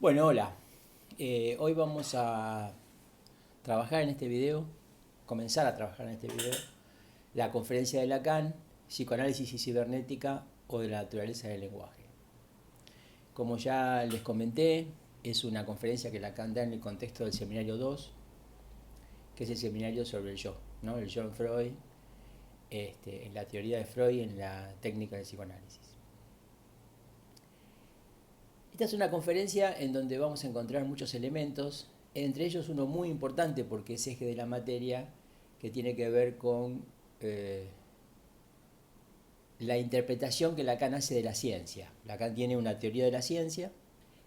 Bueno, hola. Hoy vamos a trabajar en este video, comenzar a trabajar en este video, la conferencia de Lacan, psicoanálisis y cibernética o de la naturaleza del lenguaje. Como ya les comenté, es una conferencia que Lacan da en el contexto del seminario 2, que es el seminario sobre el yo, ¿no? El yo en Freud, en la teoría de Freud y en la técnica del psicoanálisis. Esta es una conferencia en donde vamos a encontrar muchos elementos, entre ellos uno muy importante porque es eje de la materia, que tiene que ver con la interpretación que Lacan hace de la ciencia. Lacan tiene una teoría de la ciencia,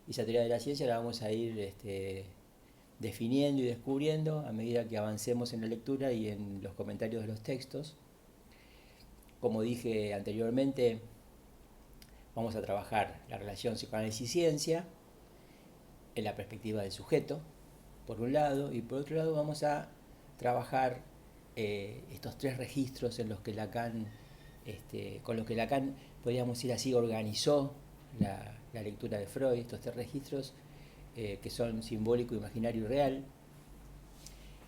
y esa teoría de la ciencia la vamos a ir definiendo y descubriendo a medida que avancemos en la lectura y en los comentarios de los textos. Como dije anteriormente, vamos a trabajar la relación psicoanálisis-ciencia en la perspectiva del sujeto, por un lado, y por otro lado vamos a trabajar estos tres registros en los que Lacan, con los que Lacan, podríamos decir así, organizó la lectura de Freud, estos tres registros que son simbólico, imaginario y real.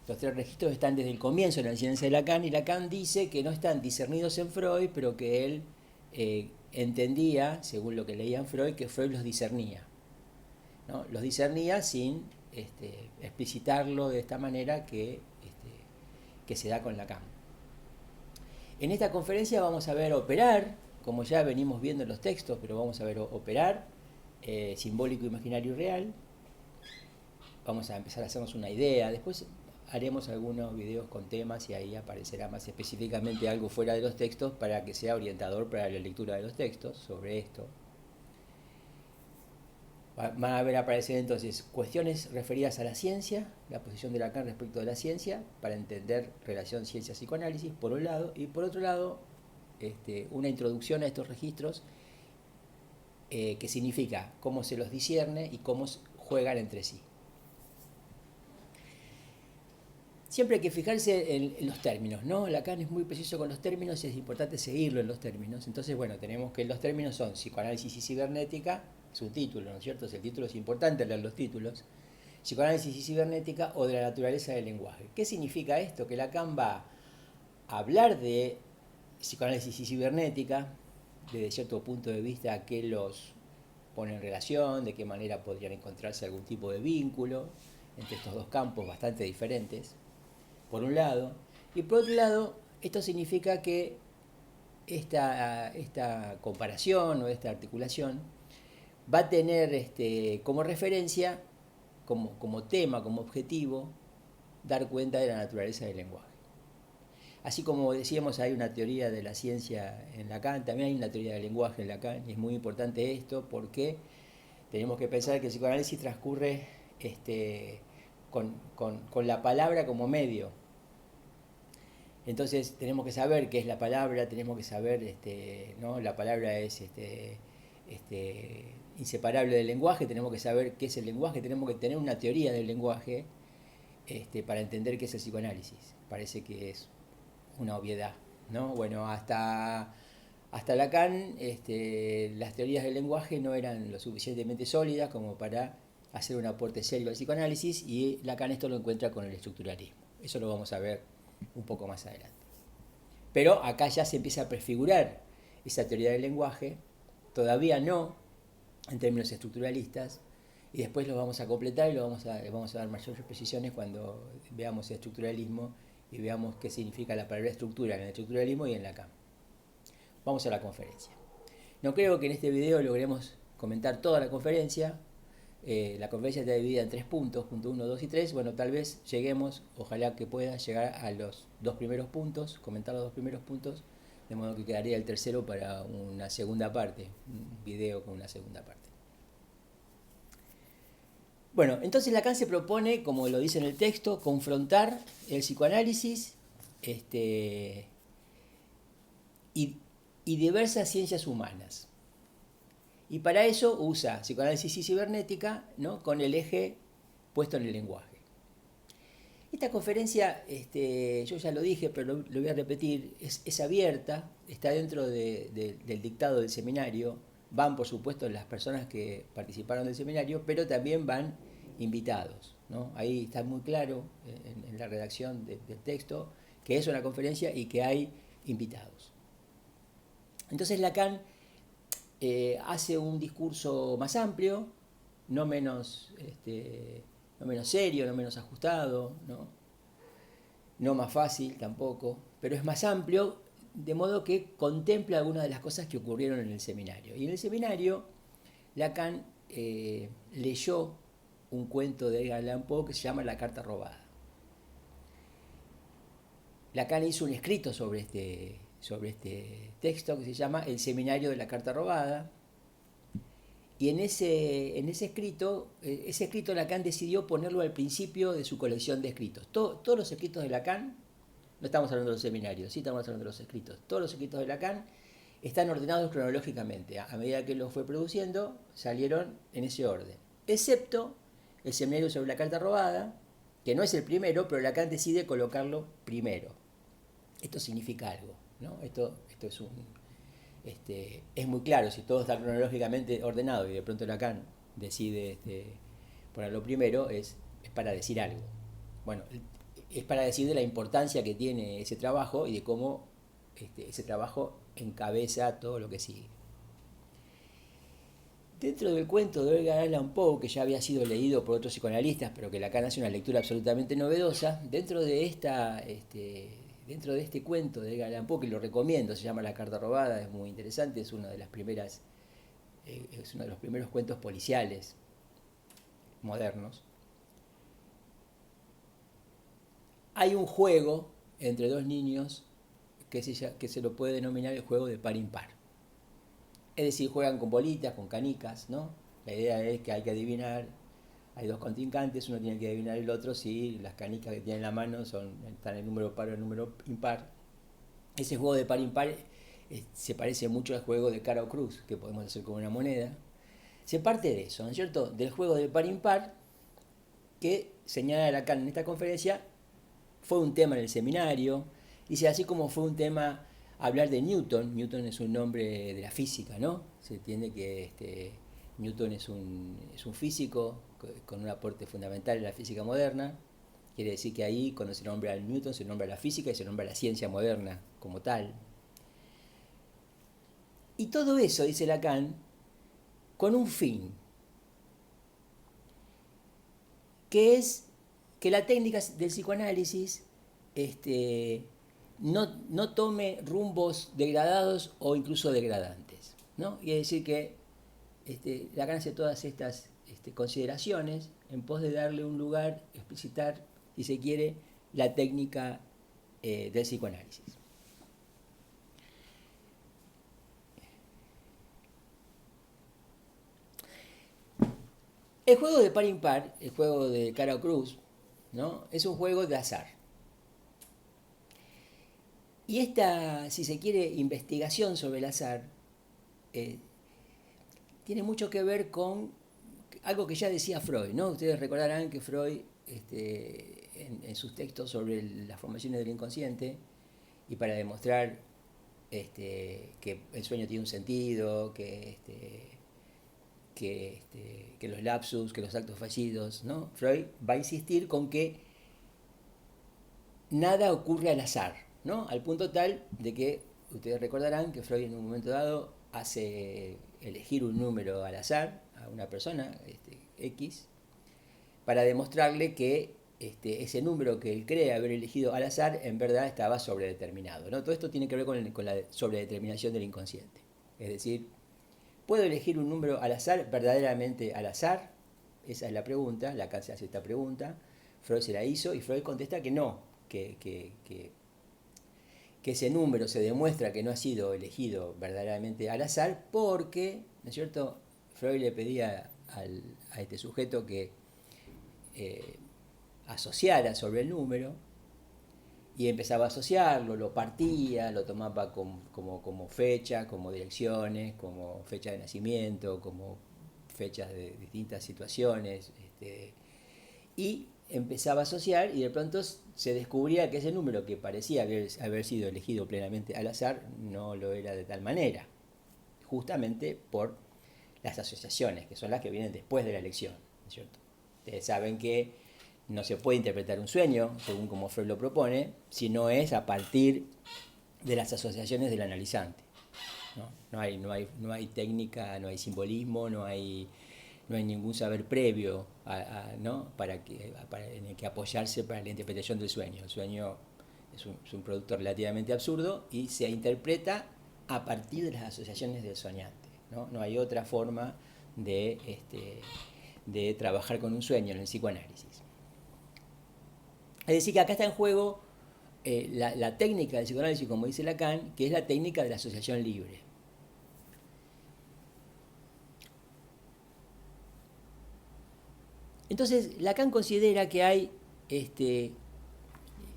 Los tres registros están desde el comienzo en la ciencia de Lacan, y Lacan dice que no están discernidos en Freud, pero que él entendía, según lo que leía en Freud, que Freud los discernía, ¿no? Los discernía sin explicitarlo de esta manera que se da con Lacan. En esta conferencia vamos a ver operar, como ya venimos viendo en los textos, pero vamos a ver operar simbólico, imaginario y real. Vamos a empezar a hacernos una idea. Después haremos algunos videos con temas y ahí aparecerá más específicamente algo fuera de los textos para que sea orientador para la lectura de los textos sobre esto. Van a ver aparecer entonces cuestiones referidas a la ciencia, la posición de Lacan respecto de la ciencia, para entender relación ciencia-psicoanálisis, por un lado, y por otro lado, una introducción a estos registros que significa cómo se los discierne y cómo juegan entre sí. Siempre hay que fijarse en los términos, ¿no? Lacan es muy preciso con los términos y es importante seguirlo en los términos. Entonces, bueno, tenemos que los términos son psicoanálisis y cibernética, su título, ¿no es cierto? El título es importante, leer los títulos. Psicoanálisis y cibernética o de la naturaleza del lenguaje. ¿Qué significa esto? Que Lacan va a hablar de psicoanálisis y cibernética desde cierto punto de vista que los pone en relación, de qué manera podrían encontrarse algún tipo de vínculo entre estos dos campos bastante diferentes, por un lado, y por otro lado, esto significa que esta comparación o esta articulación va a tener como referencia, como tema, como objetivo, dar cuenta de la naturaleza del lenguaje. Así como decíamos, hay una teoría de la ciencia en Lacan, también hay una teoría del lenguaje en Lacan, y es muy importante esto porque tenemos que pensar que el psicoanálisis transcurre con la palabra como medio. Entonces tenemos que saber qué es la palabra, tenemos que saber, ¿no? La palabra es inseparable del lenguaje, tenemos que saber qué es el lenguaje, tenemos que tener una teoría del lenguaje para entender qué es el psicoanálisis. Parece que es una obviedad, ¿no? Bueno, hasta Lacan las teorías del lenguaje no eran lo suficientemente sólidas como para hacer un aporte serio al psicoanálisis, y Lacan esto lo encuentra con el estructuralismo. Eso lo vamos a ver un poco más adelante. Pero acá ya se empieza a prefigurar esa teoría del lenguaje, todavía no en términos estructuralistas, y después lo vamos a completar y vamos a dar mayores precisiones cuando veamos el estructuralismo y veamos qué significa la palabra estructura en el estructuralismo y en Lacan. Vamos a la conferencia. No creo que en este video logremos comentar toda la conferencia. La conferencia está dividida en 3 puntos, punto 1, 2 y 3. Bueno, tal vez lleguemos, ojalá que pueda llegar a los 2 primeros puntos, comentar los 2 primeros puntos, de modo que quedaría el tercero para una segunda parte, un video con una segunda parte. Bueno, entonces Lacan se propone, como lo dice en el texto, confrontar el psicoanálisis y diversas ciencias humanas. Y para eso usa psicoanálisis y cibernética, ¿no? Con el eje puesto en el lenguaje. Esta conferencia, yo ya lo dije, pero lo voy a repetir, es abierta, está dentro del dictado del seminario, van por supuesto las personas que participaron del seminario, pero también van invitados, ¿no? Ahí está muy claro en la redacción del texto que es una conferencia y que hay invitados. Entonces Lacan hace un discurso más amplio, no menos serio, no menos ajustado, no más fácil tampoco, pero es más amplio, de modo que contempla algunas de las cosas que ocurrieron en el seminario. Y en el seminario Lacan leyó un cuento de Edgar Allan Poe que se llama La carta robada. Lacan hizo un escrito sobre este texto que se llama El seminario de la carta robada, y en ese escrito Lacan decidió ponerlo al principio de su colección de escritos. Todos los escritos de Lacan, no estamos hablando de los seminarios, sí estamos hablando de los escritos, todos los escritos de Lacan están ordenados cronológicamente. A medida que los fue produciendo, salieron en ese orden, excepto el seminario sobre la carta robada, que no es el primero, pero Lacan decide colocarlo primero. Esto significa algo, ¿no? Esto es muy claro. Si todo está cronológicamente ordenado y de pronto Lacan decide ponerlo primero, es para decir algo. Bueno, es para decir de la importancia que tiene ese trabajo y de cómo ese trabajo encabeza todo lo que sigue. Dentro del cuento de Edgar Allan Poe, que ya había sido leído por otros psicoanalistas, pero que Lacan hace una lectura absolutamente novedosa, dentro de este cuento de Edgar Allan Poe, que lo recomiendo, se llama La carta robada, es muy interesante, es uno de los primeros cuentos policiales modernos. Hay un juego entre dos niños que se lo puede denominar el juego de par impar. Es decir, juegan con bolitas, con canicas, ¿no? La idea es que hay que adivinar, hay dos contrincantes, uno tiene que adivinar el otro si las canicas que tiene en la mano están en el número par o en el número impar. Ese juego de par impar se parece mucho al juego de cara o cruz, que podemos hacer con una moneda. Se parte de eso, ¿no es cierto? Del juego de par impar, que señala Lacan en esta conferencia, fue un tema en el seminario. Dice, así como fue un tema hablar de Newton. Newton es un nombre de la física, ¿no? Se entiende que Newton es un físico con un aporte fundamental en la física moderna. Quiere decir que ahí, cuando se nombra a Newton, se nombra a la física y se nombra a la ciencia moderna como tal. Y todo eso, dice Lacan, con un fin, que es que la técnica del psicoanálisis no tome rumbos degradados o incluso degradantes, ¿no? Y es decir que Lacan hace todas estas consideraciones en pos de darle un lugar, explicitar, si se quiere, la técnica del psicoanálisis. El juego de par impar, el juego de cara o cruz, ¿no? Es un juego de azar. Y esta, si se quiere, investigación sobre el azar tiene mucho que ver con algo que ya decía Freud, ¿no? Ustedes recordarán que Freud, en sus textos sobre las formaciones del inconsciente, y para demostrar que el sueño tiene un sentido, que los lapsus, que los actos fallidos, ¿no? Freud va a insistir con que nada ocurre al azar, ¿no? Al punto tal de que ustedes recordarán que Freud en un momento dado hace elegir un número al azar a una persona, X, para demostrarle que ese número que él cree haber elegido al azar en verdad estaba sobredeterminado, ¿no? Todo esto tiene que ver con la sobredeterminación del inconsciente. Es decir, ¿puedo elegir un número al azar, verdaderamente al azar? Esa es la pregunta. Lacan se hace esta pregunta, Freud se la hizo y Freud contesta que no, que ese número se demuestra que no ha sido elegido verdaderamente al azar porque, ¿no es cierto?, Freud le pedía a este sujeto que asociara sobre el número y empezaba a asociarlo, lo partía, lo tomaba como fecha, como direcciones, como fecha de nacimiento, como fechas de distintas situaciones, y empezaba a asociar y de pronto se descubría que ese número que parecía haber sido elegido plenamente al azar no lo era de tal manera, justamente por las asociaciones, que son las que vienen después de la elección, ¿no es cierto? Ustedes saben que no se puede interpretar un sueño, según como Freud lo propone, si no es a partir de las asociaciones del analizante. No hay técnica, no hay simbolismo, no hay ningún saber previo ¿no? En el que apoyarse para la interpretación del sueño. El sueño es un producto relativamente absurdo y se interpreta a partir de las asociaciones del soñante. No hay otra forma de trabajar con un sueño en el psicoanálisis. Es decir, que acá está en juego la técnica del psicoanálisis, como dice Lacan, que es la técnica de la asociación libre. Entonces, Lacan considera que hay,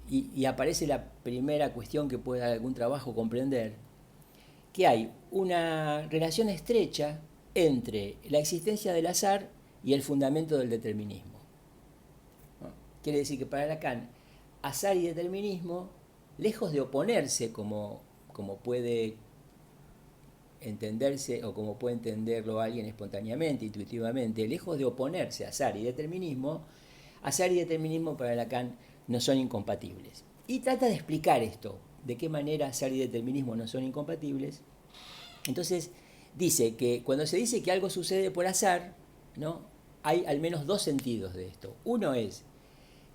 y aparece la primera cuestión que puede algún trabajo comprender, que hay una relación estrecha entre la existencia del azar y el fundamento del determinismo. ¿No? Quiere decir que para Lacan, azar y determinismo, lejos de oponerse como puede entenderse o como puede entenderlo alguien espontáneamente, intuitivamente, lejos de oponerse a azar y determinismo para Lacan no son incompatibles. Y trata de explicar esto, de qué manera azar y determinismo no son incompatibles. Entonces dice que cuando se dice que algo sucede por azar, ¿no? Hay al menos dos sentidos de esto. Uno es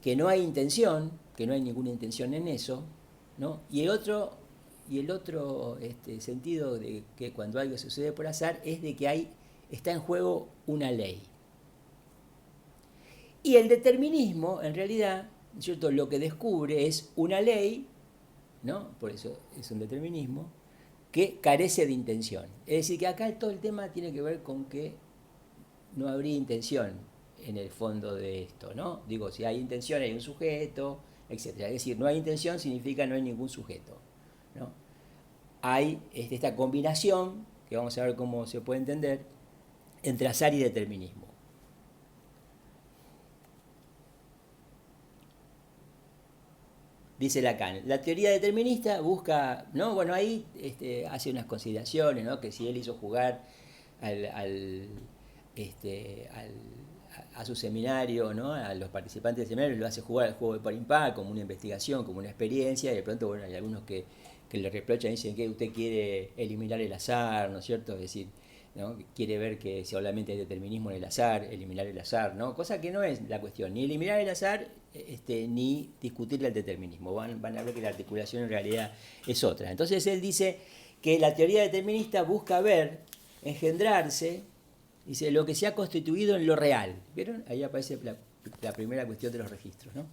que no hay intención, que no hay ninguna intención en eso, ¿no? Y el otro sentido de que cuando algo sucede por azar es de que está en juego una ley. Y el determinismo, en realidad, ¿cierto? Lo que descubre es una ley, ¿no? Por eso es un determinismo, que carece de intención. Es decir, que acá todo el tema tiene que ver con que no habría intención en el fondo de esto, ¿no? Digo, si hay intención hay un sujeto, etc. Es decir, no hay intención significa no hay ningún sujeto, ¿no? Hay esta combinación, que vamos a ver cómo se puede entender, entre azar y determinismo. Dice Lacan, la teoría determinista busca, ¿no? Bueno, ahí hace unas consideraciones, ¿no? Que si él hizo jugar a su seminario, ¿no? A los participantes del seminario, lo hace jugar al juego de par impar como una investigación, como una experiencia, y de pronto, bueno, hay algunos que le reprochan y dicen que usted quiere eliminar el azar, ¿no es cierto? Es decir, ¿no? Quiere ver que solamente hay determinismo en el azar, eliminar el azar, ¿no? Cosa que no es la cuestión, ni eliminar el azar, ni discutir el determinismo. Van a ver que la articulación en realidad es otra. Entonces él dice que la teoría determinista busca ver, engendrarse, dice, lo que se ha constituido en lo real. ¿Vieron? Ahí aparece la primera cuestión de los registros, ¿no?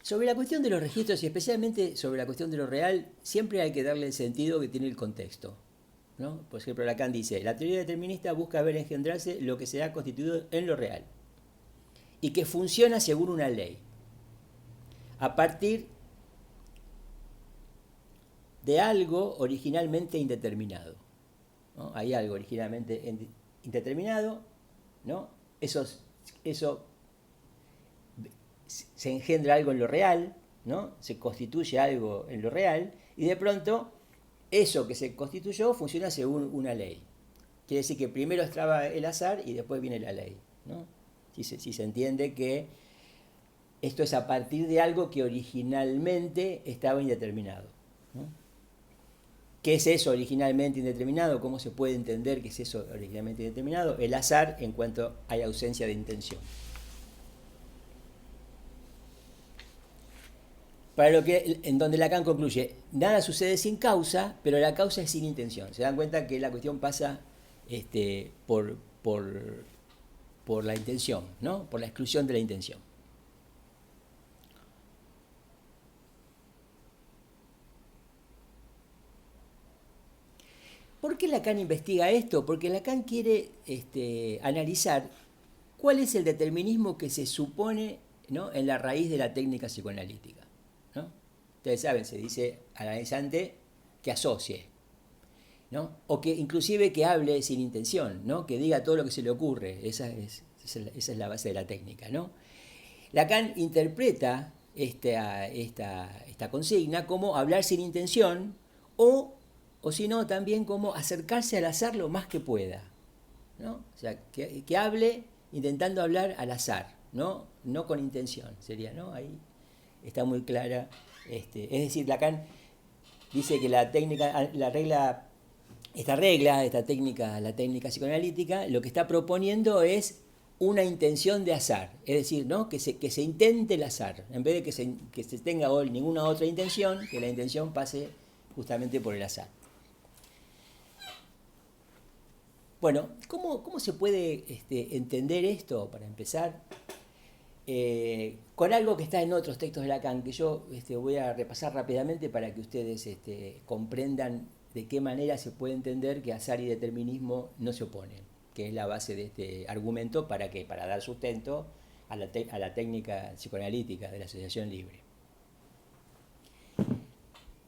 Sobre la cuestión de los registros y especialmente sobre la cuestión de lo real, siempre hay que darle el sentido que tiene el contexto, ¿no? Por ejemplo, Lacan dice, la teoría determinista busca ver engendrarse lo que se ha constituido en lo real y que funciona según una ley, a partir de algo originalmente indeterminado, ¿no? Hay algo originalmente indeterminado, ¿no? Eso se engendra algo en lo real, ¿no? Se constituye algo en lo real, y de pronto eso que se constituyó funciona según una ley. Quiere decir que primero estaba el azar y después viene la ley, ¿no? Si se entiende que esto es a partir de algo que originalmente estaba indeterminado, ¿no? ¿Qué es eso originalmente indeterminado? ¿Cómo se puede entender qué es eso originalmente indeterminado? El azar en cuanto hay ausencia de intención. Para lo que, en donde Lacan concluye, nada sucede sin causa, pero la causa es sin intención. Se dan cuenta que la cuestión pasa por la intención, ¿no? Por la exclusión de la intención. ¿Por qué Lacan investiga esto? Porque Lacan quiere analizar cuál es el determinismo que se supone, ¿no? En la raíz de la técnica psicoanalítica, ¿no? Ustedes saben, se dice al analizante que asocie, ¿no? O que inclusive que hable sin intención, ¿no? Que diga todo lo que se le ocurre. Esa es la base de la técnica, ¿no? Lacan interpreta esta consigna como hablar sin intención o o si no, también como acercarse al azar lo más que pueda, ¿no? O sea, que hable intentando hablar al azar, ¿no? No con intención, sería, ¿no? Ahí está muy clara. Es decir, Lacan dice que la técnica, esta técnica, la técnica psicoanalítica, lo que está proponiendo es una intención de azar, es decir, ¿no? que se intente el azar, en vez de que se tenga ninguna otra intención, que la intención pase justamente por el azar. Bueno, ¿cómo se puede entender esto, para empezar? Con algo que está en otros textos de Lacan, que yo voy a repasar rápidamente para que ustedes comprendan de qué manera se puede entender que azar y determinismo no se oponen, que es la base de este argumento. ¿Para qué? Para dar sustento a la técnica psicoanalítica de la asociación libre.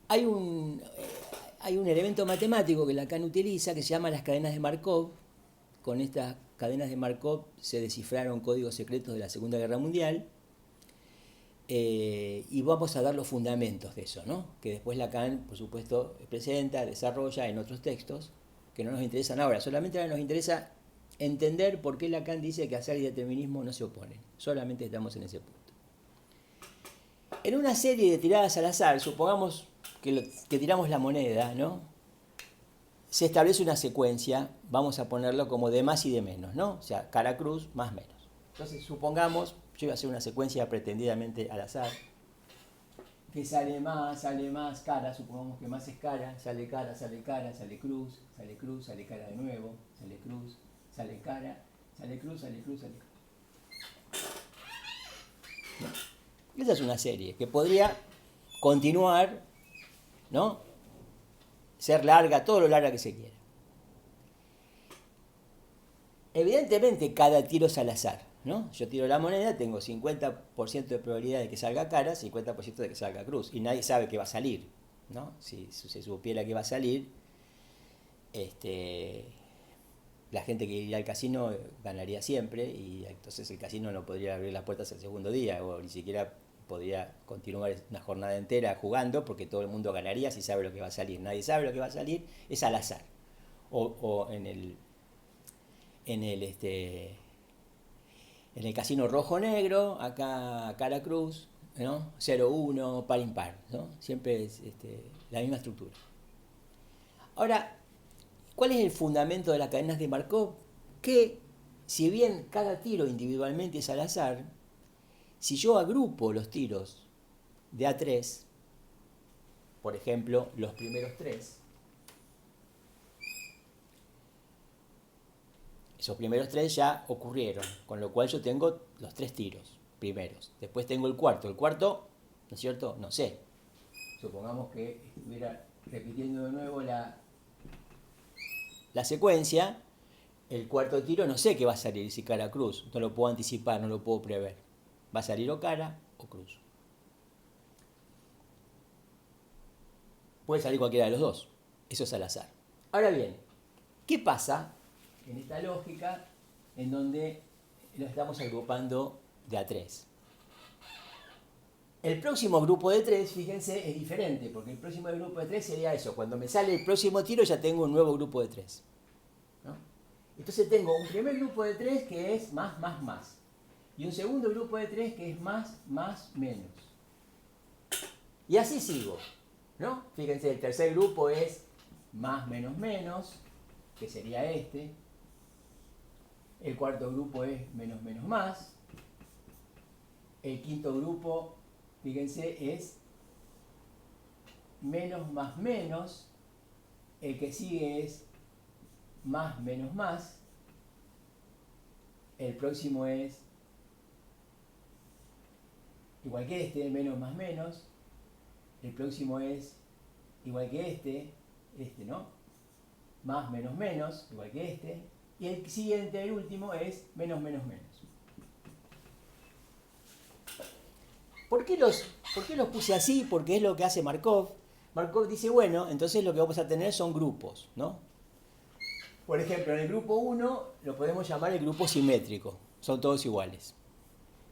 Hay un elemento matemático que Lacan utiliza que se llama las cadenas de Markov. Con estas cadenas de Markov se descifraron códigos secretos de la Segunda Guerra Mundial, y vamos a dar los fundamentos de eso, ¿no? Que después Lacan, por supuesto, presenta, desarrolla en otros textos que no nos interesan ahora. Solamente ahora nos interesa entender por qué Lacan dice que azar y determinismo no se oponen. Solamente estamos en ese punto. En una serie de tiradas al azar, supongamos que tiramos la moneda, ¿no? Se establece una secuencia, vamos a ponerlo como de más y de menos, ¿no? O sea, cara cruz más menos. Entonces, supongamos, yo voy a hacer una secuencia pretendidamente al azar, que sale más, cara, supongamos que más es cara, sale cruz, sale cara de nuevo, sale cruz, sale cara, sale cruz, sale cruz, sale cruz. ¿No? Esa es una serie que podría continuar, ¿no? Ser larga, todo lo larga que se quiera. Evidentemente cada tiro es al azar, ¿no? Yo tiro la moneda, tengo 50% de probabilidad de que salga cara, 50% de que salga cruz, y nadie sabe qué va a salir, ¿no? Si se supiera que va a salir, la gente que iría al casino ganaría siempre, y entonces el casino no podría abrir las puertas el segundo día, o ni siquiera podría continuar una jornada entera jugando, porque todo el mundo ganaría si sabe lo que va a salir. Nadie sabe lo que va a salir, es al azar. O en el casino rojo-negro, acá cara cruz, ¿no? 0-1, par impar, ¿no? Siempre es la misma estructura. Ahora, ¿cuál es el fundamento de las cadenas de Markov? Que, si bien cada tiro individualmente es al azar, si yo agrupo los tiros de A3, por ejemplo, los primeros 3, esos primeros 3 ya ocurrieron, con lo cual yo tengo los 3 tiros primeros. Después tengo el cuarto, ¿no es cierto? No sé. Supongamos que estuviera repitiendo de nuevo la secuencia, el cuarto tiro no sé qué va a salir, si cara cruz, no lo puedo anticipar, no lo puedo prever. Va a salir o cara o cruz. Puede salir cualquiera de los dos, eso es al azar. Ahora bien, ¿qué pasa en esta lógica en donde lo estamos agrupando de A3? El próximo grupo de 3, fíjense, es diferente, porque el próximo grupo de 3 sería eso. Cuando me sale el próximo tiro ya tengo un nuevo grupo de 3, ¿no? Entonces tengo un primer grupo de 3 que es más, más, más. Y un segundo grupo de 3 que es más, más, menos. Y así sigo, ¿no? Fíjense, el tercer grupo es más, menos, menos, que sería este. El cuarto grupo es menos, menos, más. El quinto grupo, fíjense, es menos, más, menos. El que sigue es más, menos, más. El próximo es igual que este, menos, más, menos. El próximo es igual que este, ¿no? Más, menos, menos, igual que este. Y el siguiente, el último, es menos, menos, menos. ¿Por qué los puse así? Porque es lo que hace Markov. Markov dice, bueno, entonces lo que vamos a tener son grupos, ¿no? Por ejemplo, en el grupo 1 lo podemos llamar el grupo simétrico, son todos iguales.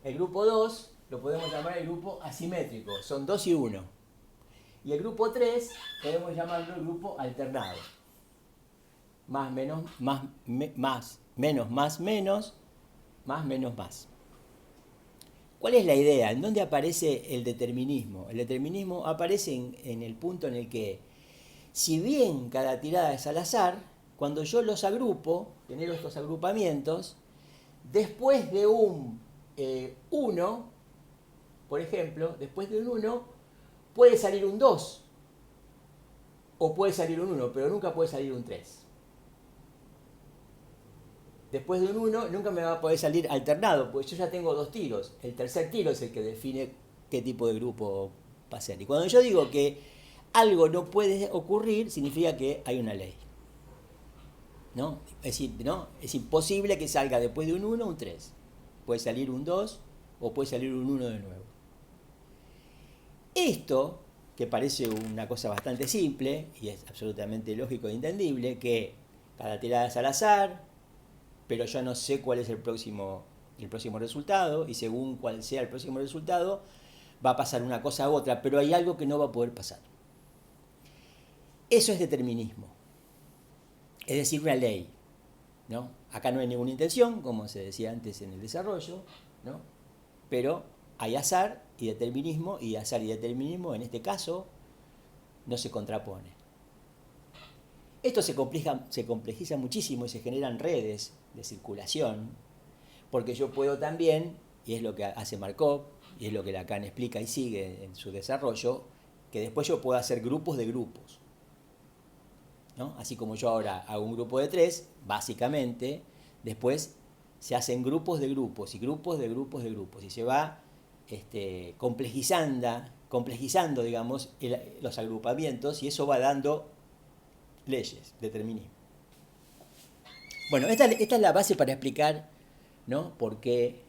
El grupo 2 lo podemos llamar el grupo asimétrico, son 2 y 1. Y el grupo 3 podemos llamarlo el grupo alternado. Más, menos, más, menos, más, menos, más, menos, más. ¿Cuál es la idea? ¿En dónde aparece el determinismo? El determinismo aparece en el punto en el que, si bien cada tirada es al azar, cuando yo los agrupo, genero estos agrupamientos, después de un 1, por ejemplo, después de un 1, puede salir un 2, o puede salir un 1, pero nunca puede salir un 3. Después de un 1 nunca me va a poder salir alternado, porque yo ya tengo 2 tiros. El tercer tiro es el que define qué tipo de grupo va a ser. Y cuando yo digo que algo no puede ocurrir, significa que hay una ley. ¿No? Es decir, ¿no? Es imposible que salga después de un 1 un 3. Puede salir un 2 o puede salir un 1 de nuevo. Esto, que parece una cosa bastante simple, y es absolutamente lógico e entendible, que cada tirada es al azar, pero yo no sé cuál es el próximo resultado, y según cuál sea el próximo resultado, va a pasar una cosa u otra, pero hay algo que no va a poder pasar. Eso es determinismo, es decir, una ley, ¿no? Acá no hay ninguna intención, como se decía antes en el desarrollo, ¿no? Pero hay azar y determinismo, y azar y determinismo en este caso no se contraponen. Esto se complejiza muchísimo y se generan redes de circulación, porque yo puedo también, y es lo que hace Markov, y es lo que Lacan explica y sigue en su desarrollo, que después yo puedo hacer grupos de grupos, ¿no? Así como yo ahora hago un grupo de 3, básicamente, después se hacen grupos de grupos y grupos de grupos de grupos, y se va complejizando, digamos, los agrupamientos, y eso va dando leyes, determinismo. Bueno, esta es la base para explicar, ¿no? ¿Por qué?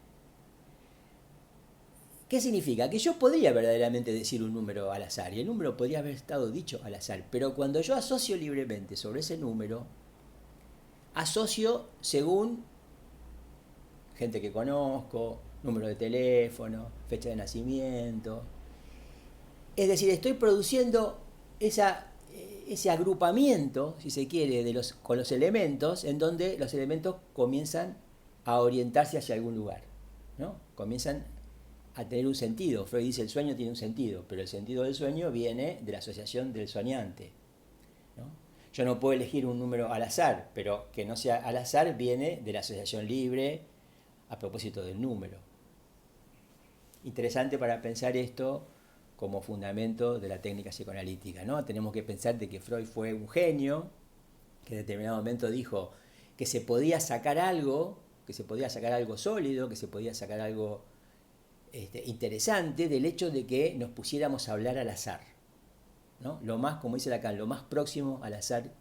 ¿Qué significa? Que yo podría verdaderamente decir un número al azar, y el número podría haber estado dicho al azar, pero cuando yo asocio libremente sobre ese número, asocio según gente que conozco, número de teléfono, fecha de nacimiento. Es decir, estoy produciendo ese agrupamiento, si se quiere, con los elementos, en donde los elementos comienzan a orientarse hacia algún lugar, ¿no? Comienzan a tener un sentido. Freud dice el sueño tiene un sentido, pero el sentido del sueño viene de la asociación del soñante, ¿no? Yo no puedo elegir un número al azar, pero que no sea al azar viene de la asociación libre a propósito del número. Interesante para pensar esto como fundamento de la técnica psicoanalítica, ¿no? Tenemos que pensar de que Freud fue un genio, que en determinado momento dijo que se podía sacar algo sólido, que se podía sacar algo interesante del hecho de que nos pusiéramos a hablar al azar, ¿no? Lo más, como dice Lacan, lo más próximo al azar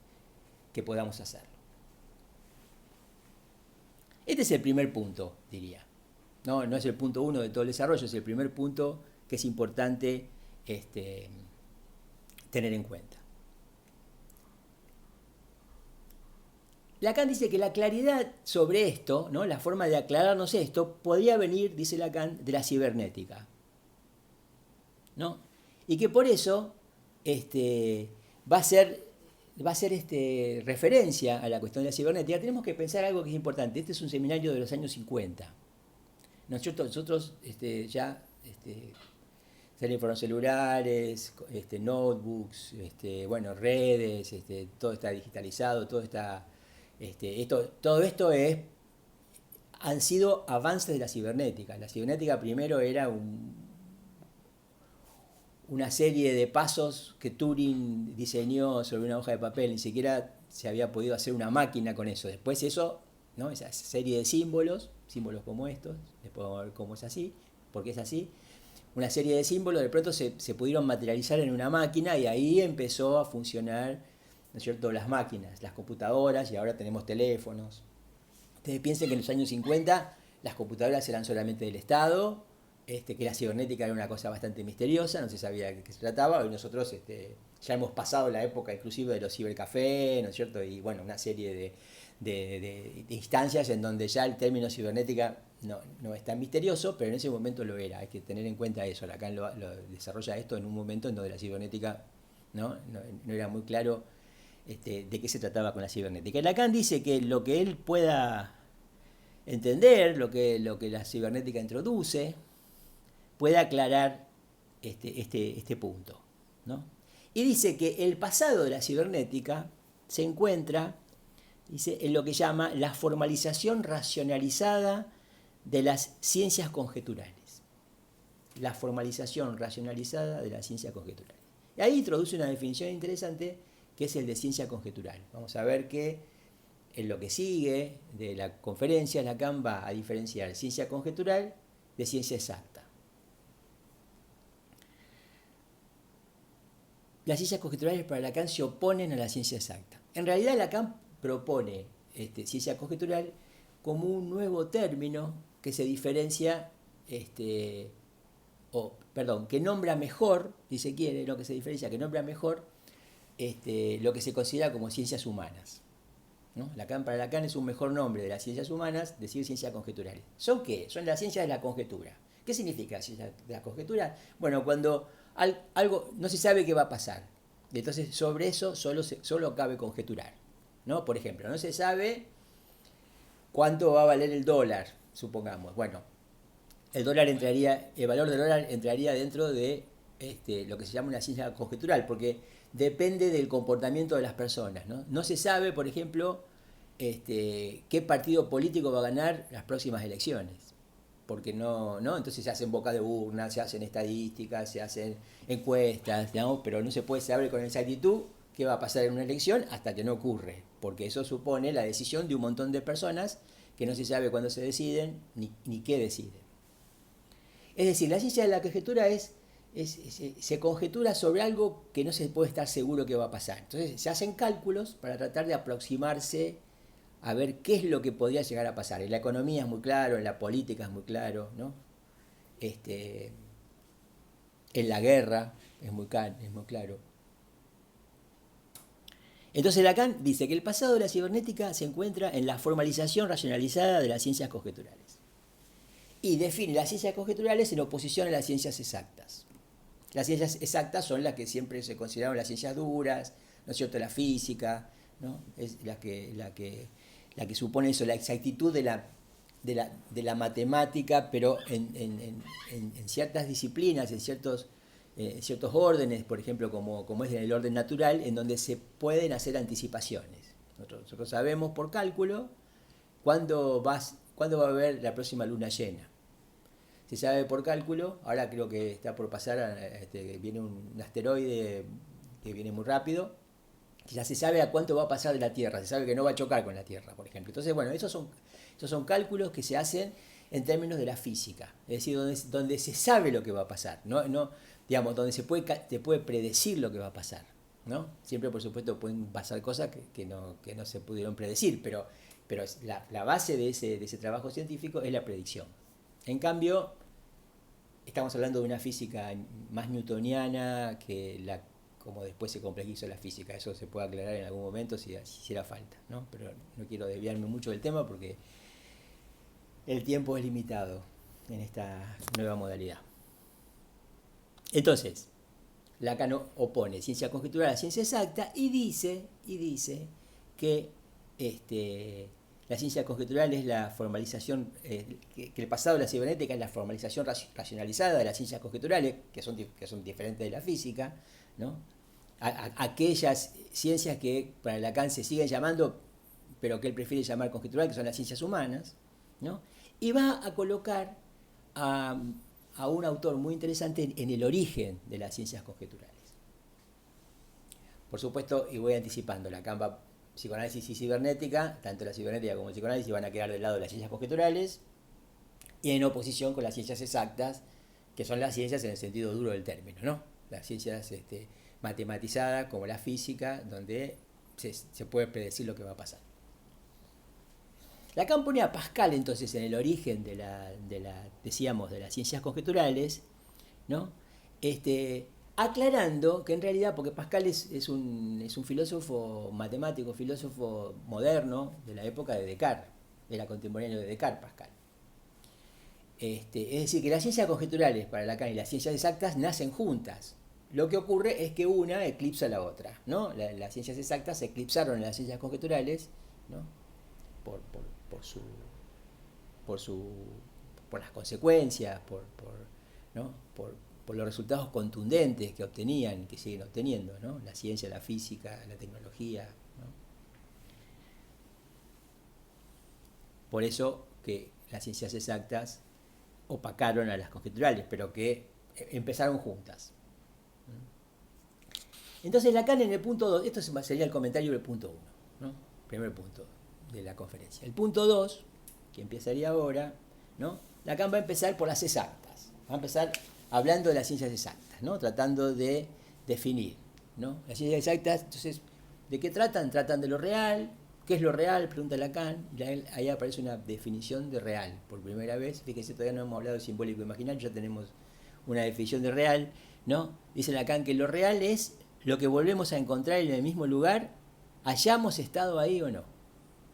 que podamos hacerlo. Este es el primer punto, diría. No es el punto 1 de todo el desarrollo, es el primer punto que es importante tener en cuenta. Lacan dice que la claridad sobre esto, ¿no? La forma de aclararnos esto, podría venir, dice Lacan, de la cibernética, ¿no? Y que por eso va a ser referencia a la cuestión de la cibernética. Tenemos que pensar algo que es importante. Este es un seminario de los años 50. Nosotros ya teléfonos celulares, notebooks, redes, todo está digitalizado, todo esto han sido avances de la cibernética. La cibernética primero era una serie de pasos que Turing diseñó sobre una hoja de papel, ni siquiera se había podido hacer una máquina con eso. Después eso, ¿no? Esa serie de símbolos como estos, después vamos a ver cómo es así, por qué es así, una serie de símbolos de pronto se pudieron materializar en una máquina, y ahí empezó a funcionar, ¿no es cierto?, las máquinas, las computadoras, y ahora tenemos teléfonos. Ustedes piensen que en los años 50 las computadoras eran solamente del Estado, que la cibernética era una cosa bastante misteriosa, no se sabía de qué se trataba. Hoy nosotros ya hemos pasado la época inclusive de los cibercafés, ¿no es cierto? Y bueno, una serie de instancias en donde ya el término cibernética no es tan misterioso, pero en ese momento lo era. Hay que tener en cuenta eso. Lacan lo desarrolla esto en un momento en donde la cibernética no era muy claro de qué se trataba con la cibernética. Y Lacan dice que lo que él pueda entender, lo que la cibernética introduce, puede aclarar este punto, ¿no? Y dice que el pasado de la cibernética se encuentra, dice, en lo que llama la formalización racionalizada de las ciencias conjeturales. La formalización racionalizada de las ciencias conjeturales. Y ahí introduce una definición interesante que es el de ciencia conjetural. Vamos a ver que en lo que sigue de la conferencia, Lacan va a diferenciar ciencia conjetural de ciencia exacta. Las ciencias conjeturales para Lacan se oponen a la ciencia exacta. En realidad Lacan propone ciencia conjetural como un nuevo término que se diferencia, que nombra mejor, si se quiere, lo que se diferencia, que nombra mejor lo que se considera como ciencias humanas, ¿no? Para Lacan es un mejor nombre de las ciencias humanas decir ciencias conjeturales. ¿Son qué? Son las ciencias de la conjetura. ¿Qué significa la ciencia de la conjetura? Bueno, cuando algo no se sabe qué va a pasar, entonces sobre eso solo cabe conjeturar, ¿no? Por ejemplo, no se sabe cuánto va a valer el dólar, supongamos. Bueno, el valor del dólar entraría dentro de lo que se llama una ciencia conjetural, porque depende del comportamiento de las personas, ¿no? No se sabe, por ejemplo, qué partido político va a ganar las próximas elecciones, porque no, entonces se hacen boca de urna, se hacen estadísticas, se hacen encuestas, ¿no? Pero no se puede saber con exactitud qué va a pasar en una elección hasta que no ocurre, porque eso supone la decisión de un montón de personas que no se sabe cuándo se deciden ni qué deciden. Es decir, la ciencia de la conjetura se conjetura sobre algo que no se puede estar seguro que va a pasar. Entonces se hacen cálculos para tratar de aproximarse a ver qué es lo que podría llegar a pasar. En la economía es muy claro, en la política es muy claro, ¿no? En la guerra es muy claro. Entonces Lacan dice que el pasado de la cibernética se encuentra en la formalización racionalizada de las ciencias conjeturales. Y define las ciencias conjeturales en oposición a las ciencias exactas. Las ciencias exactas son las que siempre se consideraron las ciencias duras, ¿no es cierto? La física, ¿no? Es la que supone eso, la exactitud de la matemática, pero en ciertas disciplinas, en ciertos órdenes, por ejemplo, como es en el orden natural, en donde se pueden hacer anticipaciones. Nosotros sabemos por cálculo cuándo va a haber la próxima luna llena. Se sabe por cálculo, ahora creo que está por pasar, viene un asteroide que viene muy rápido, que ya se sabe a cuánto va a pasar de la Tierra, se sabe que no va a chocar con la Tierra, por ejemplo. Entonces, bueno, esos son cálculos que se hacen en términos de la física, es decir, donde se sabe lo que va a pasar, digamos, donde se puede predecir lo que va a pasar, ¿no? Siempre, por supuesto, pueden pasar cosas que no se pudieron predecir, pero la base de ese trabajo científico es la predicción. En cambio, estamos hablando de una física más newtoniana que como después se complejizó la física. Eso se puede aclarar en algún momento si hiciera falta, ¿no? Pero no quiero desviarme mucho del tema porque el tiempo es limitado en esta nueva modalidad. Entonces, Lacan opone ciencia conjetural a la ciencia exacta y dice que la ciencia conjetural es la formalización, que el pasado de la cibernética es la formalización racionalizada de las ciencias conjeturales, que son diferentes de la física, ¿no? Aquellas ciencias que para Lacan se siguen llamando, pero que él prefiere llamar conjetural, que son las ciencias humanas, ¿no? Y va a colocar a un autor muy interesante en el origen de las ciencias conjeturales. Por supuesto, y voy anticipando, Lacan va psicoanálisis y cibernética, tanto la cibernética como el psicoanálisis van a quedar del lado de las ciencias conjeturales y en oposición con las ciencias exactas, que son las ciencias en el sentido duro del término, ¿no? Las ciencias matematizadas como la física, donde se puede predecir lo que va a pasar. Lacan pone a Pascal entonces en el origen de las ciencias conjeturales, ¿no? Aclarando que en realidad, porque Pascal es un filósofo matemático, filósofo moderno de la época de Descartes, era contemporáneo de Descartes, Pascal. Es decir, que las ciencias conjeturales para Lacan y las ciencias exactas nacen juntas. Lo que ocurre es que una eclipsa a la otra, ¿no? Las ciencias exactas se eclipsaron en las ciencias conjeturales, ¿no? por, por, por, su, por, su, por las consecuencias, ¿no? por los resultados contundentes que obtenían, que siguen obteniendo, ¿no? La ciencia, la física, la tecnología, ¿no? Por eso que las ciencias exactas opacaron a las conjeturales, pero que empezaron juntas. Entonces Lacan en el punto 2, esto sería el comentario del punto 1, ¿no? Primer punto de la conferencia. El punto 2, que empezaría ahora, ¿no? Lacan va a empezar por las exactas, va a empezar hablando de las ciencias exactas, ¿no? Tratando de definir, ¿no? Las ciencias exactas, entonces, ¿de qué tratan? Tratan de lo real. ¿Qué es lo real? Pregunta Lacan. Ya ahí aparece una definición de real por primera vez. Fíjense, todavía no hemos hablado de simbólico imaginario, ya tenemos una definición de real, ¿no? Dice Lacan que lo real es lo que volvemos a encontrar en el mismo lugar, hayamos estado ahí o no.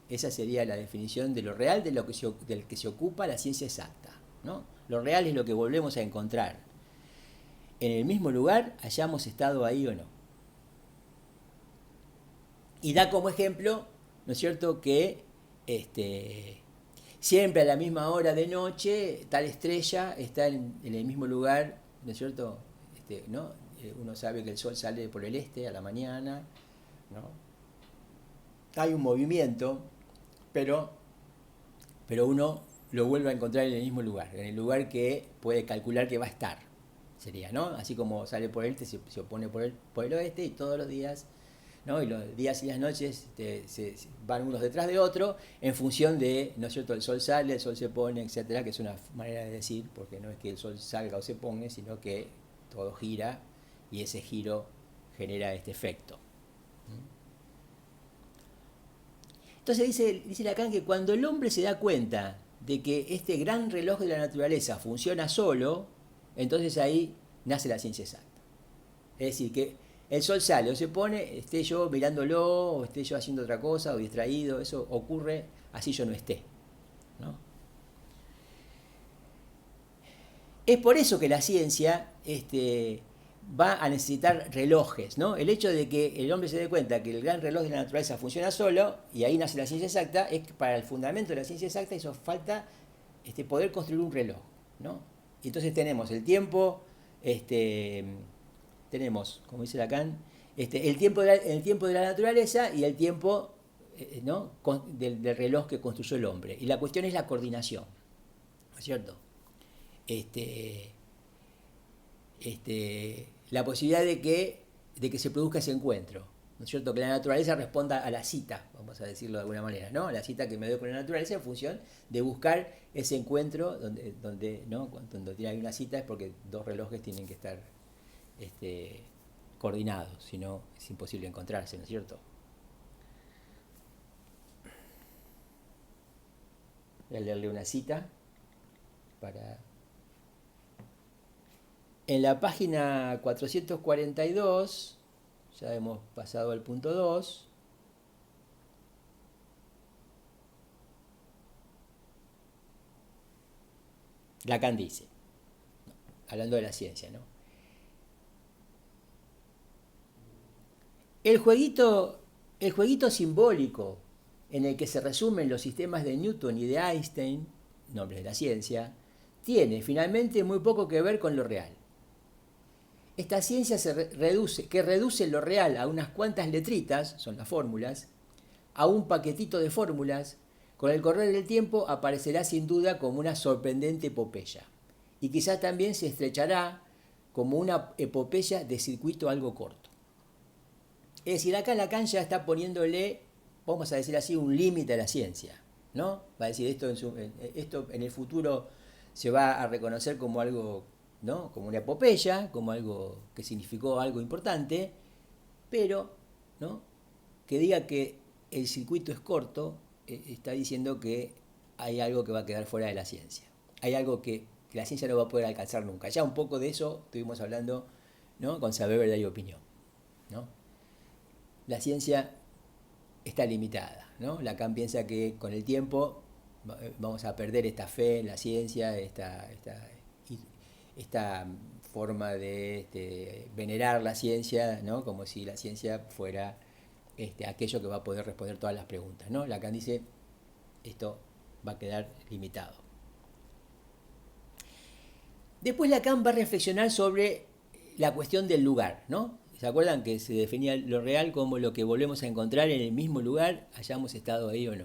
Esa sería la definición de lo real del que se ocupa la ciencia exacta, ¿no? Lo real es lo que volvemos a encontrar en el mismo lugar, hayamos estado ahí o no. Y da como ejemplo, ¿no es cierto?, que siempre a la misma hora de noche tal estrella está en el mismo lugar, ¿no es cierto?, ¿no? Uno sabe que el sol sale por el este a la mañana, ¿no? Hay un movimiento, pero uno lo vuelve a encontrar en el mismo lugar, en el lugar que puede calcular que va a estar, sería, ¿no? Así como sale por el este, se opone por el oeste, y todos los días, ¿no? Y los días y las noches se van unos detrás de otro en función de, ¿no es cierto?, el sol sale, el sol se pone, etcétera, que es una manera de decir, porque no es que el sol salga o se ponga, sino que todo gira y ese giro genera este efecto. Entonces dice Lacan que cuando el hombre se da cuenta de que este gran reloj de la naturaleza funciona solo, entonces ahí nace la ciencia exacta. Es decir, que el sol sale o se pone, esté yo mirándolo, o esté yo haciendo otra cosa, o distraído, eso ocurre así yo no esté, ¿no? Es por eso que la ciencia va a necesitar relojes, ¿no? El hecho de que el hombre se dé cuenta que el gran reloj de la naturaleza funciona solo, y ahí nace la ciencia exacta, es que para el fundamento de la ciencia exacta hizo falta poder construir un reloj, ¿no? Y entonces tenemos el tiempo, tenemos, como dice Lacan, el tiempo de la naturaleza y el tiempo, ¿no?, del reloj que construyó el hombre. Y la cuestión es la coordinación, ¿no es cierto? La posibilidad de que se produzca ese encuentro, ¿no es cierto? Que la naturaleza responda a la cita, vamos a decirlo de alguna manera, ¿no? La cita que me doy con la naturaleza en función de buscar ese encuentro donde ¿no?, cuando hay una cita es porque dos relojes tienen que estar coordinados, si no es imposible encontrarse, ¿no es cierto? Voy a leerle una cita para... En la página 442, ya hemos pasado al punto 2, Lacan dice, hablando de la ciencia, ¿no? El jueguito simbólico en el que se resumen los sistemas de Newton y de Einstein, nombres de la ciencia, tiene finalmente muy poco que ver con lo real. Esta ciencia que reduce lo real a unas cuantas letritas, son las fórmulas, a un paquetito de fórmulas, con el correr del tiempo aparecerá sin duda como una sorprendente epopeya. Y quizás también se estrechará como una epopeya de circuito algo corto. Es decir, acá Lacan ya está poniéndole, vamos a decir así, un límite a la ciencia, ¿no? Va a decir, esto en el futuro se va a reconocer como algo, ¿no?, como una epopeya, como algo que significó algo importante, pero, ¿no?, que diga que el circuito es corto, está diciendo que hay algo que va a quedar fuera de la ciencia. Hay algo que la ciencia no va a poder alcanzar nunca. Ya un poco de eso estuvimos hablando, ¿no?, con Saber, Verdad y Opinión, ¿no? La ciencia está limitada, ¿no? Lacan piensa que con el tiempo vamos a perder esta fe en la ciencia, esta forma de venerar la ciencia, ¿no? Como si la ciencia fuera aquello que va a poder responder todas las preguntas, ¿no? Lacan dice, esto va a quedar limitado. Después Lacan va a reflexionar sobre la cuestión del lugar, ¿no? ¿Se acuerdan que se definía lo real como lo que volvemos a encontrar en el mismo lugar, hayamos estado ahí o no?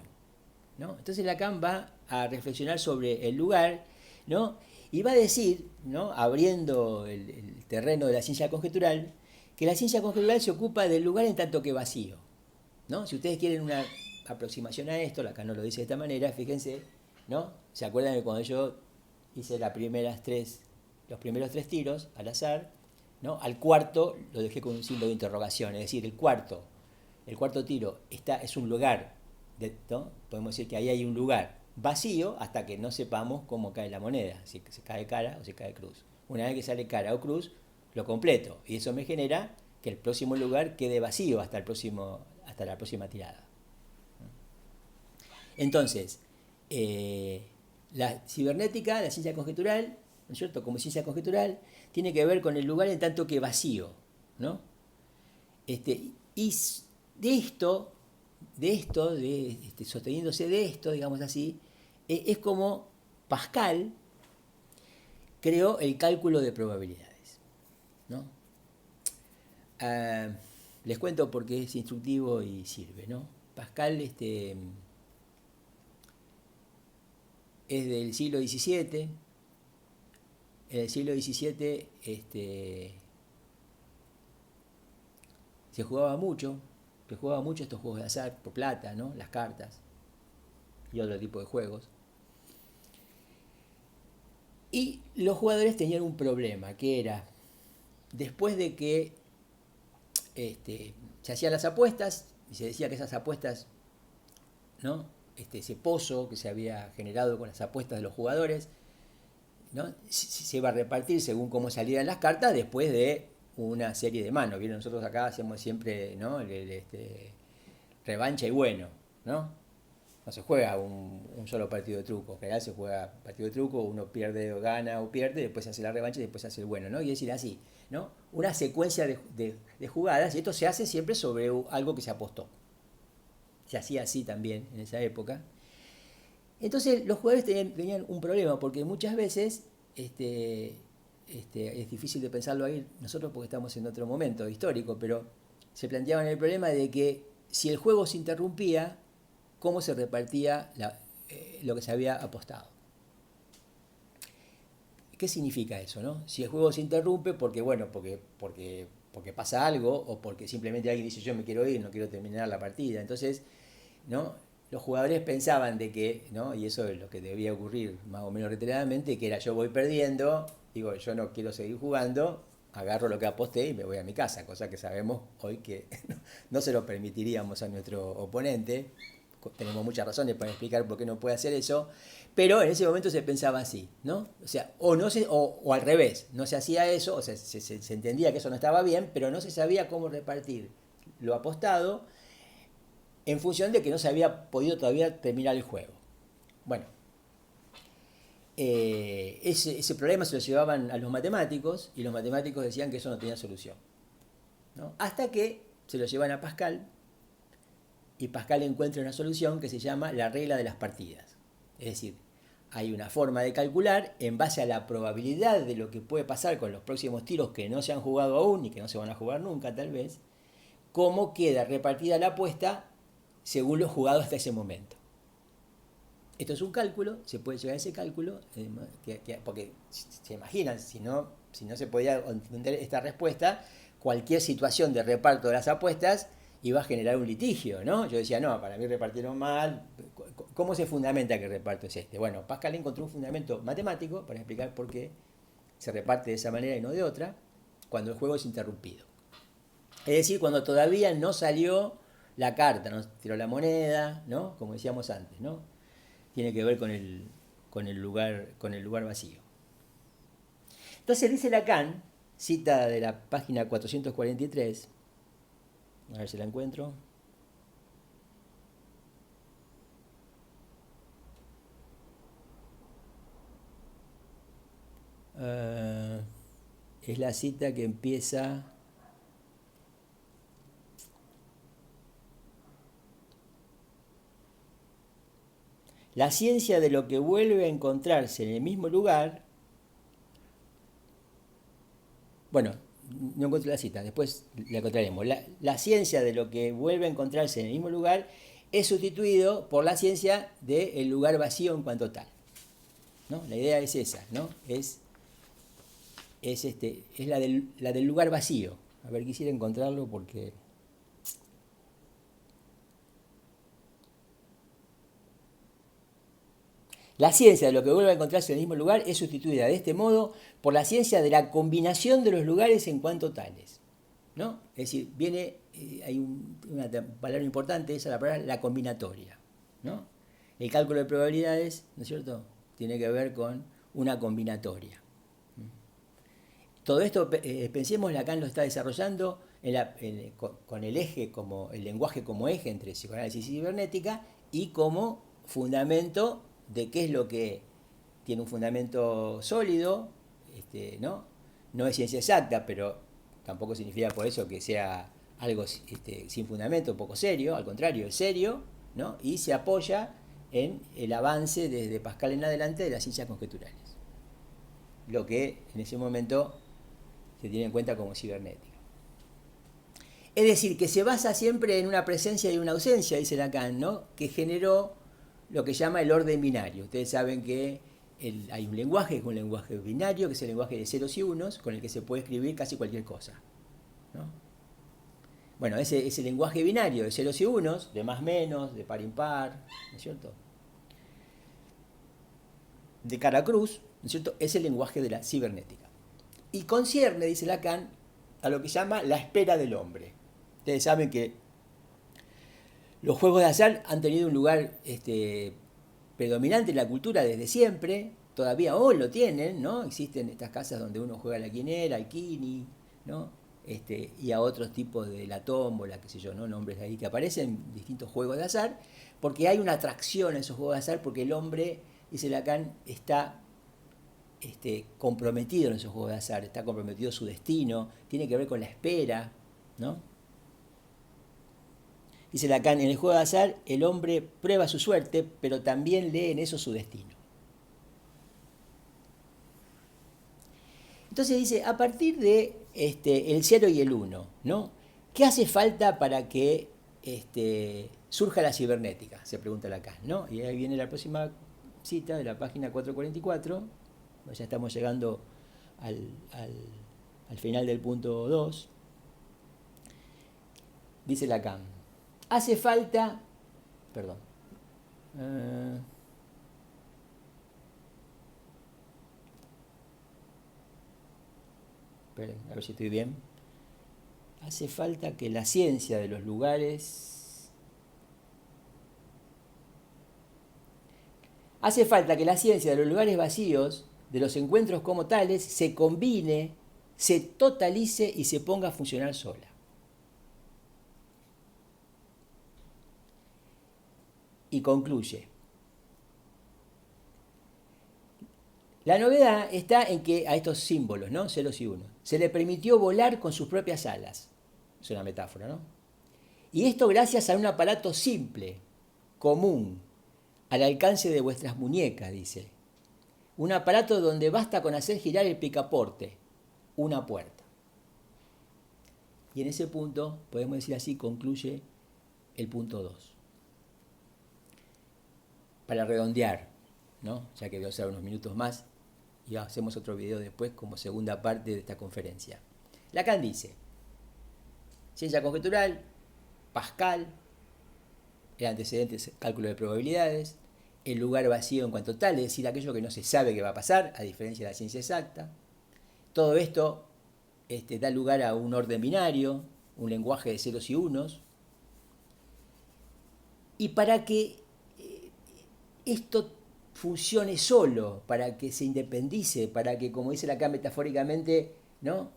¿No? Entonces Lacan va a reflexionar sobre el lugar, ¿no? Y va a decir, ¿no? Abriendo el terreno de la ciencia conjetural, que la ciencia conjetural se ocupa del lugar en tanto que vacío, ¿no? Si ustedes quieren una aproximación a esto, Lacan no lo dice de esta manera, fíjense, ¿no? ¿Se acuerdan que cuando yo hice los primeros 3 tiros al azar, ¿no? Al cuarto lo dejé con un signo de interrogación, es decir, el cuarto tiro es un lugar, ¿no? Podemos decir que ahí hay un lugar vacío hasta que no sepamos cómo cae la moneda, si se cae cara o se cae cruz. Una vez que sale cara o cruz, lo completo, y eso me genera que el próximo lugar quede vacío hasta la próxima tirada. Entonces, la cibernética, la ciencia conjetural, ¿no es cierto? Como ciencia conjetural, tiene que ver con el lugar en tanto que vacío, ¿no? Y de esto, sosteniéndose de esto, digamos así, es como Pascal creó el cálculo de probabilidades, ¿no? Les cuento porque es instructivo y sirve, ¿no? Pascal es del siglo XVII. En el siglo XVII se jugaba mucho estos juegos de azar por plata, ¿no? Las cartas y otro tipo de juegos. Y los jugadores tenían un problema, que era, después de que se hacían las apuestas, y se decía que esas apuestas, ¿no? Ese pozo que se había generado con las apuestas de los jugadores, ¿no? Se iba a repartir según cómo salieran las cartas después de una serie de manos. ¿Vieron? Nosotros acá hacemos siempre, ¿no? Revancha y bueno, ¿no? No se juega un solo partido de truco. En general se juega partido de truco, uno pierde o gana o pierde, después se hace la revancha y después se hace el bueno, ¿no? Y es decir, así, ¿no? Una secuencia de jugadas, y esto se hace siempre sobre algo que se apostó. Se hacía así también en esa época. Entonces los jugadores tenían un problema, porque muchas veces es difícil de pensarlo ahí nosotros porque estamos en otro momento histórico, pero se planteaban el problema de que si el juego se interrumpía, ¿cómo se repartía lo que se había apostado? ¿Qué significa eso, no? Si el juego se interrumpe porque pasa algo, o porque simplemente alguien dice yo me quiero ir, no quiero terminar la partida. Entonces, ¿no? Los jugadores pensaban de que, ¿no? Y eso es lo que debía ocurrir más o menos reiteradamente, que era yo voy perdiendo, digo yo no quiero seguir jugando, agarro lo que aposté y me voy a mi casa, cosa que sabemos hoy que no se lo permitiríamos a nuestro oponente. Tenemos muchas razones para explicar por qué no puede hacer eso, pero en ese momento se pensaba así, ¿no? O sea, o al revés, no se hacía eso, o sea, se entendía que eso no estaba bien, pero no se sabía cómo repartir lo apostado en función de que no se había podido todavía terminar el juego. Bueno, ese problema se lo llevaban a los matemáticos y los matemáticos decían que eso no tenía solución, ¿no? Hasta que se lo llevan a Pascal y Pascal encuentra una solución que se llama la regla de las partidas. Es decir, hay una forma de calcular en base a la probabilidad de lo que puede pasar con los próximos tiros que no se han jugado aún y que no se van a jugar nunca tal vez, cómo queda repartida la apuesta según lo jugado hasta ese momento. Esto es un cálculo, se puede llegar a ese cálculo, porque se imaginan, si no se podía entender esta respuesta, cualquier situación de reparto de las apuestas iba a generar un litigio, ¿no? Yo decía, no, para mí repartieron mal. ¿Cómo se fundamenta que el reparto es este? Bueno, Pascal encontró un fundamento matemático para explicar por qué se reparte de esa manera y no de otra, cuando el juego es interrumpido. Es decir, cuando todavía no salió la carta, no tiró la moneda, ¿no? Como decíamos antes, ¿no? Tiene que ver con el lugar vacío. Entonces dice Lacan, cita de la página 443, a ver si la encuentro. es la cita que empieza... La ciencia de lo que vuelve a encontrarse en el mismo lugar... Bueno, no encuentro la cita, después la encontraremos. La ciencia de lo que vuelve a encontrarse en el mismo lugar es sustituido por la ciencia del lugar vacío en cuanto tal, ¿no? La idea es esa, ¿no? Es la del lugar vacío. A ver, quisiera encontrarlo porque... La ciencia de lo que vuelve a encontrarse en el mismo lugar es sustituida de este modo por la ciencia de la combinación de los lugares en cuanto tales, ¿no? Es decir, hay una palabra importante, esa es la palabra la combinatoria, ¿no? El cálculo de probabilidades, ¿no es cierto?, tiene que ver con una combinatoria. Todo esto, pensemos, Lacan lo está desarrollando con el eje, como el lenguaje como eje entre psicoanálisis y cibernética, y como fundamento de qué es lo que tiene un fundamento sólido, ¿no? No es ciencia exacta, pero tampoco significa por eso que sea algo sin fundamento, poco serio, al contrario, es serio, ¿no? Y se apoya en el avance desde Pascal en adelante de las ciencias conjeturales, lo que en ese momento se tiene en cuenta como cibernética. Es decir, que se basa siempre en una presencia y una ausencia, dice Lacan, ¿no?, que generó lo que llama el orden binario. Ustedes saben que hay un lenguaje, que es un lenguaje binario, que es el lenguaje de ceros y unos, con el que se puede escribir casi cualquier cosa, ¿no? Bueno, ese lenguaje binario de ceros y unos, de más menos, de par impar, ¿no es cierto?, de cara cruz, ¿no es cierto?, es el lenguaje de la cibernética. Y concierne, dice Lacan, a lo que llama la espera del hombre. Ustedes saben que los juegos de azar han tenido un lugar predominante en la cultura desde siempre, todavía hoy lo tienen, ¿no? Existen estas casas donde uno juega a la quinera, al quini, ¿no? Y a otros tipos de la tómbola, qué sé yo, ¿no?, nombres ahí que aparecen, distintos juegos de azar, porque hay una atracción a esos juegos de azar, porque el hombre, dice Lacan, está comprometido en esos juegos de azar, está comprometido su destino, tiene que ver con la espera, ¿no? Dice Lacan, en el juego de azar el hombre prueba su suerte, pero también lee en eso su destino. Entonces dice, a partir de el 0 y el 1, ¿no?, ¿qué hace falta para que surja la cibernética?, se pregunta Lacan, ¿no? Y ahí viene la próxima cita de la página 444, ya estamos llegando al final del punto 2. Dice Lacan, hace falta, perdón, esperen, a ver si estoy bien. Hace falta que la ciencia de los lugares... Hace falta que la ciencia de los lugares vacíos, de los encuentros como tales, se combine, se totalice y se ponga a funcionar sola. Y concluye. La novedad está en que a estos símbolos, ¿no?, ceros y unos, se le permitió volar con sus propias alas. Es una metáfora, ¿no? Y esto gracias a un aparato simple, común, al alcance de vuestras muñecas, dice. Un aparato donde basta con hacer girar el picaporte, una puerta. Y en ese punto, podemos decir así, concluye el punto 2. Para redondear, ¿no?, ya que voy a usar unos minutos más, y hacemos otro video después como segunda parte de esta conferencia. Lacan dice, ciencia conjetural, Pascal, el antecedente es cálculo de probabilidades, el lugar vacío en cuanto tal, es decir, aquello que no se sabe que va a pasar, a diferencia de la ciencia exacta. Todo esto da lugar a un orden binario, un lenguaje de ceros y unos. Y para que esto funcione solo, para que se independice, para que, como dice Lacan metafóricamente, ¿no?,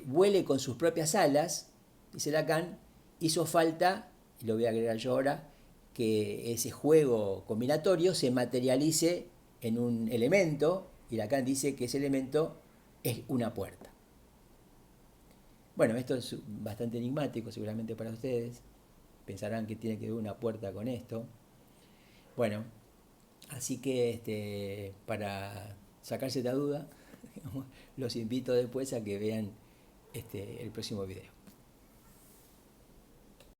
vuele con sus propias alas, dice Lacan, hizo falta, y lo voy a agregar yo ahora, que ese juego combinatorio se materialice en un elemento, y Lacan dice que ese elemento es una puerta. Bueno, esto es bastante enigmático seguramente para ustedes. Pensarán que tiene que ver una puerta con esto. Bueno, así que para sacarse la duda, los invito después a que vean el próximo video.